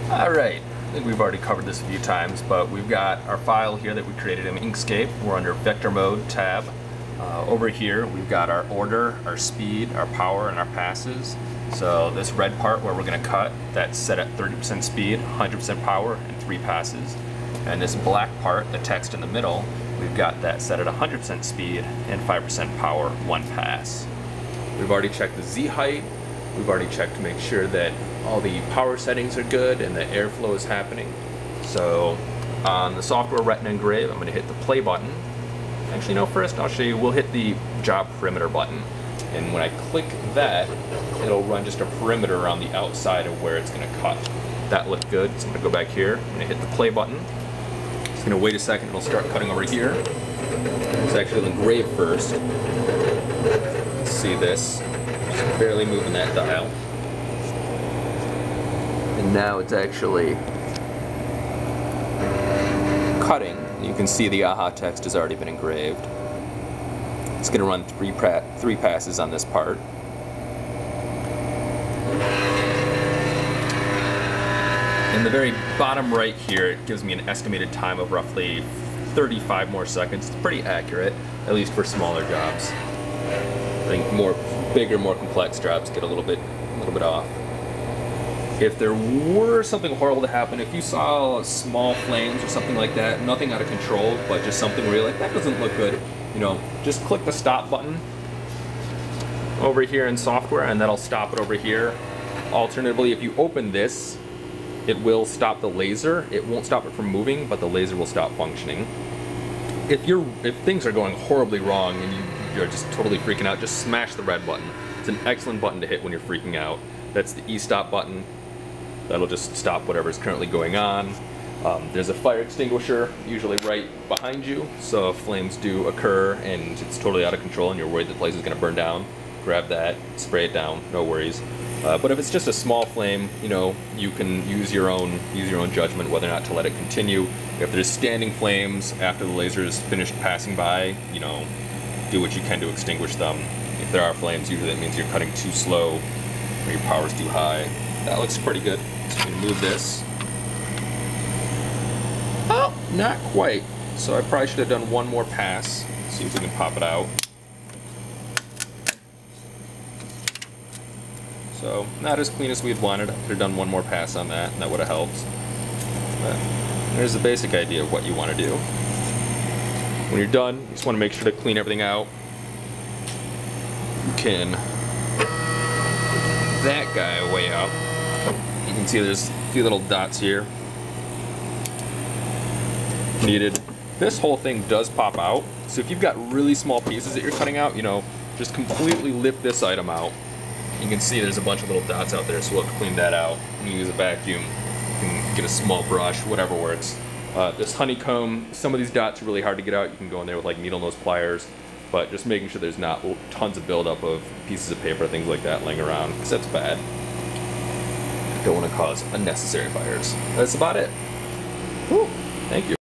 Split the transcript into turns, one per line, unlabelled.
Alright, I think we've already covered this a few times, but we've got our file here that we created in Inkscape. We're under Vector Mode tab. Over here we've got our order, our speed, our power, and our passes. So this red part where we're going to cut, that's set at 30% speed, 100% power, and 3 passes. And this black part, the text in the middle, we've got that set at 100% speed and 5% power, 1 pass. We've already checked the Z height. We've already checked to make sure that all the power settings are good and the airflow is happening. So on the software Retina Engrave, I'm going to hit the play button. Actually, no, first I'll show you, we'll hit the job perimeter button. And when I click that, it'll run just a perimeter around the outside of where it's going to cut. That looked good, so I'm going to go back here. I'm going to hit the play button. It's going to wait a second, it'll start cutting over here. It's actually engraved first. Let's see this. Just barely moving that dial. And now it's actually cutting. You can see the AHA text has already been engraved. It's going to run three passes on this part. In the very bottom right here, it gives me an estimated time of roughly 35 more seconds. It's pretty accurate, at least for smaller jobs. I think bigger, more complex jobs get a little bit off. If there were something horrible to happen, if you saw small flames or something like that, nothing out of control, but just something where you're like, that doesn't look good, you know, just click the stop button over here in software and that'll stop it over here. Alternatively, if you open this, it will stop the laser. It won't stop it from moving, but the laser will stop functioning. If things are going horribly wrong and you're just totally freaking out, just smash the red button. It's an excellent button to hit when you're freaking out. That's the E-stop button. That'll just stop whatever's currently going on. There's a fire extinguisher usually right behind you, so if flames do occur and it's totally out of control and you're worried the place is going to burn down, grab that, spray it down, no worries. But if it's just a small flame, you know, you can use your own judgment whether or not to let it continue. If there's standing flames after the laser is finished passing by, you know, do what you can to extinguish them. If there are flames, usually that means you're cutting too slow or your power's too high. That looks pretty good. So I'm gonna move this. Oh, not quite. So I probably should have done one more pass. See if we can pop it out. So not as clean as we'd wanted. I could have done one more pass on that, and that would have helped. But there's the basic idea of what you want to do. When you're done, you just want to make sure to clean everything out. You can that guy way out. You can see there's a few little dots here. Needed. This whole thing does pop out, so if you've got really small pieces that you're cutting out, you know, just completely lift this item out. You can see there's a bunch of little dots out there, so we'll have to clean that out. You can use a vacuum, you can get a small brush, whatever works. This honeycomb, some of these dots are really hard to get out. You can go in there with like needle nose pliers, but just making sure there's not tons of buildup of pieces of paper, things like that laying around, because that's bad. Don't want to cause unnecessary fires. That's about it. Whew. Thank you.